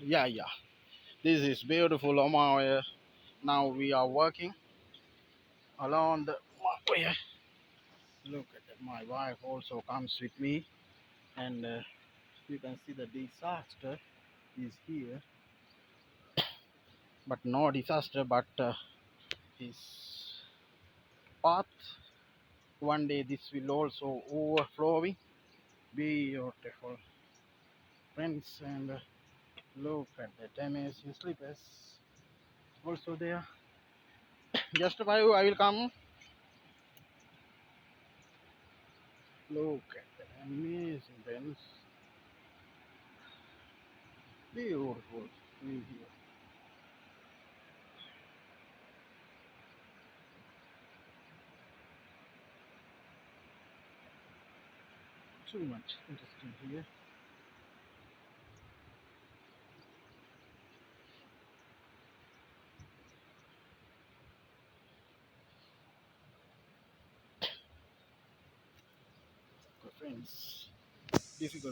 Yeah. This is beautiful Umaoya. Now we are working along the Umaoya. Look at that. My wife also comes with me, and you can see the disaster is here, but no disaster, but his path. One day this will also overflowing. Beautiful friends, and look at the amazing slippers also there. Just by I will come. Look at the amazing friends. Beautiful video. Too much interesting here. Friends, difficult.